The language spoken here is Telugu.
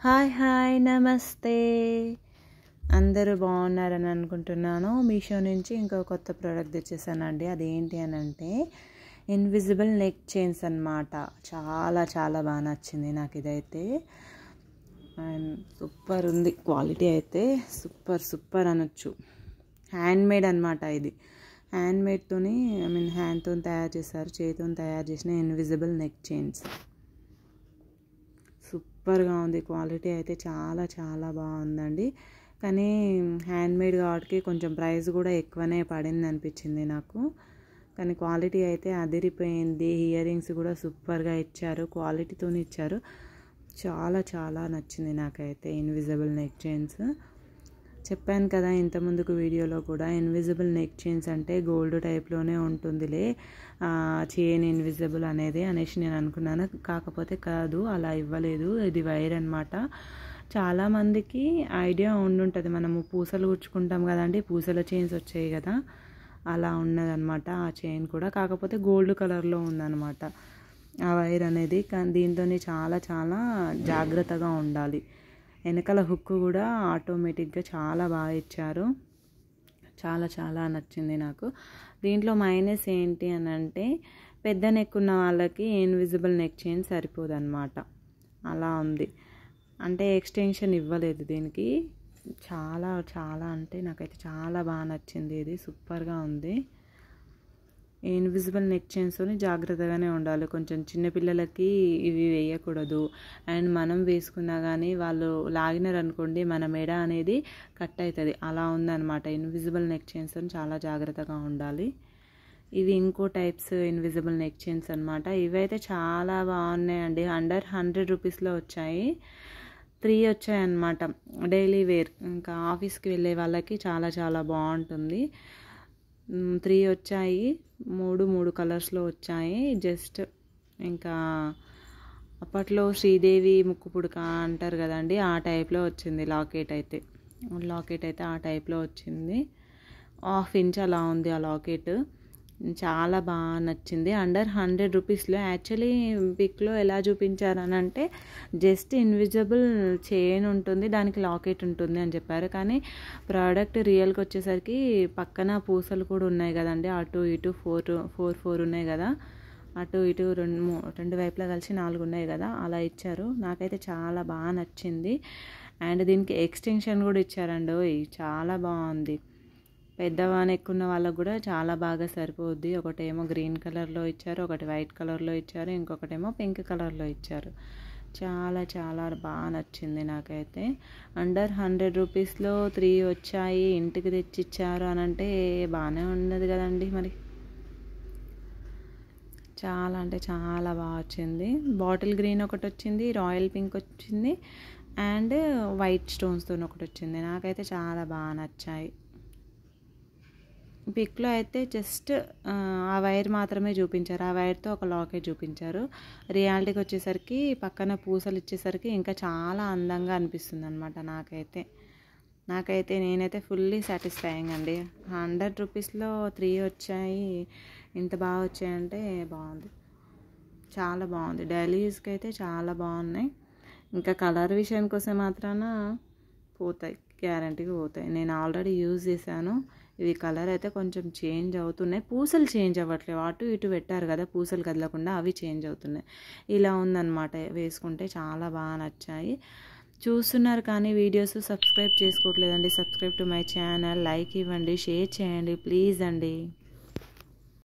హాయ్ హాయ్ నమస్తే. అందరూ బాగున్నారని అనుకుంటున్నాను. మీషో నుంచి ఇంకో కొత్త ప్రోడక్ట్ తెచ్చేసానండి. అదేంటి అని అంటే ఇన్విజిబుల్ నెక్ చైన్స్ అన్నమాట. చాలా చాలా బాగా నచ్చింది నాకు ఇదైతే. అండ్ సూపర్ ఉంది, క్వాలిటీ అయితే సూపర్ సూపర్ అనొచ్చు. హ్యాండ్మేడ్ అనమాట ఇది. హ్యాండ్మేడ్తోని హ్యాండ్తో తయారు చేశారు, చేతితో తయారు చేసిన ఇన్విజిబుల్ నెక్ చైన్స్. సూపర్గా ఉంది, క్వాలిటీ అయితే చాలా చాలా బాగుందండి. కానీ హ్యాండ్మేడ్ కాబట్టి కొంచెం ప్రైస్ కూడా ఎక్కువనే పడింది అనిపించింది నాకు. కానీ క్వాలిటీ అయితే అదిరిపోయింది. ఇయర్ రింగ్స్ కూడా సూపర్గా ఇచ్చారు, క్వాలిటీతో ఇచ్చారు. చాలా చాలా నచ్చింది నాకైతే ఇన్విజిబుల్ నెక్ చైన్స్. చెప్పాను కదా ఇంతకుముందుకు వీడియోలో కూడా, ఇన్విజిబుల్ నెక్ చైన్స్ అంటే గోల్డ్ టైప్లోనే ఉంటుందిలే చైన్ ఇన్విజిబుల్ అనేది అనేసి నేను అనుకున్నాను. కాకపోతే కాదు, అలా ఇవ్వలేదు. ఇది వైర్ అనమాట. చాలామందికి ఐడియా ఉండుంటుంది, మనము పూసలు గుచ్చుకుంటాం కదండి, పూసల చైన్స్ వచ్చాయి కదా, అలా ఉన్నదనమాట ఆ చైన్ కూడా. కాకపోతే గోల్డ్ కలర్లో ఉందన్నమాట ఆ వైర్ అనేది. కానీ దీంతో చాలా చాలా జాగ్రత్తగా ఉండాలి. వెనకాల హుక్ కూడా ఆటోమేటిక్గా చాలా బాగా ఇచ్చారు. చాలా చాలా నచ్చింది నాకు. దీంట్లో మైనస్ ఏంటి అని అంటే, పెద్ద నెక్ ఉన్న వాళ్ళకి ఇన్విజిబుల్ నెక్ చైన్ సరిపోదన్నమాట. అలా ఉంది, అంటే ఎక్స్టెన్షన్ ఇవ్వలేదు దీనికి. చాలా చాలా అంటే నాకైతే చాలా బాగా నచ్చింది. ఇది సూపర్గా ఉంది. ఇన్విజిబుల్ నెక్ చైన్స్తోని జాగ్రత్తగానే ఉండాలి. కొంచెం చిన్నపిల్లలకి ఇవి వేయకూడదు. అండ్ మనం వేసుకున్నా కానీ వాళ్ళు లాగినారనుకోండి, మన మెడ అనేది కట్ అవుతుంది. అలా ఉందన్నమాట. ఇన్విజిబుల్ నెక్ చైన్స్తో చాలా జాగ్రత్తగా ఉండాలి. ఇవి ఇంకో టైప్స్ ఇన్విజిబుల్ నెక్ చైన్స్ అనమాట. ఇవైతే చాలా బాగున్నాయండి. అండర్ 100 రూపీస్లో వచ్చాయి. 3 వచ్చాయి అన్నమాట. డైలీ వేర్, ఇంకా ఆఫీస్కి వెళ్ళే వాళ్ళకి చాలా చాలా బాగుంటుంది. 3 వచ్చాయి, మూడు కలర్స్లో వచ్చాయి. జస్ట్ ఇంకా అప్పట్లో శ్రీదేవి ముక్కు పుడక అంటారు కదండి, ఆ టైప్లో వచ్చింది లాకెట్ అయితే ఆ టైప్లో వచ్చింది. 1/2 ఇంచ్ అలా ఉంది ఆ లాకెట్. చాలా బాగా నచ్చింది. అండర్ 100 రూపీస్లో. యాక్చువల్లీ పిక్లో ఎలా చూపించారని అంటే, జస్ట్ ఇన్విజిబుల్ చైన్ ఉంటుంది, దానికి లాకెట్ ఉంటుంది అని చెప్పారు. కానీ ప్రోడక్ట్ రియల్కి వచ్చేసరికి పక్కన పూసలు కూడా ఉన్నాయి కదండి, అటు ఇటు 4 ఉన్నాయి కదా, అటు ఇటు రెండు వైపులా కలిసి 4 ఉన్నాయి కదా, అలా ఇచ్చారు. నాకైతే చాలా బాగా నచ్చింది. అండ్ దీనికి ఎక్స్టెన్షన్ కూడా ఇచ్చారండి. చాలా బాగుంది. పెద్దవాని ఎక్కున్న వాళ్ళకు కూడా చాలా బాగా సరిపోద్ది. ఒకటేమో గ్రీన్ కలర్లో ఇచ్చారు, ఒకటి వైట్ కలర్లో ఇచ్చారు, ఇంకొకటేమో పింక్ కలర్లో ఇచ్చారు. చాలా చాలా బాగా నచ్చింది నాకైతే. అండర్ 100 రూపీస్లో 3 వచ్చాయి, ఇంటికి తెచ్చిచ్చారు అని అంటే బాగానే ఉన్నది కదండి మరి. చాలా అంటే చాలా బాగా వచ్చింది. బాటిల్ గ్రీన్ ఒకటి వచ్చింది, రాయల్ పింక్ వచ్చింది, అండ్ వైట్ స్టోన్స్తో ఒకటి వచ్చింది. నాకైతే చాలా బాగా నచ్చాయి. పిక్లో అయితే జస్ట్ ఆ వైర్ మాత్రమే చూపించారు, ఆ వైర్తో ఒక లాకెట్ చూపించారు. రియాలిటీకి వచ్చేసరికి పక్కన పూసలు ఇచ్చేసరికి ఇంకా చాలా అందంగా అనిపిస్తుంది అనమాట. నాకైతే నేనైతే ఫుల్లీ సాటిస్ఫైయింగ్ అండి. 100 రూపీస్లో 3 వచ్చాయి, ఇంత బాగా వచ్చాయంటే బాగుంది, చాలా బాగుంది. డైలీ యూస్కి అయితే చాలా బాగున్నాయి. ఇంకా కలర్ విషయానికి వస్తే మాత్రాన పోతాయి, గ్యారంటీగా పోతాయి. నేను ఆల్రెడీ యూజ్ చేశాను. ఇవి కలర్ అయితే కొంచెం చేంజ్ అవుతున్నాయి, పూసలు చేంజ్ అవ్వట్లేవు. అటు ఇటు పెట్టారు కదా పూసలు కదలకుండా, అవి చేంజ్ అవుతున్నాయి. ఇలా ఉందన్నమాట. వేసుకుంటే చాలా బాగా నచ్చాయి. చూస్తున్నారు కానీ వీడియోస్ సబ్స్క్రైబ్ చేసుకోవట్లేదండి. Subscribe to my channel, like ఇవ్వండి, షేర్ చేయండి ప్లీజ్ అండి.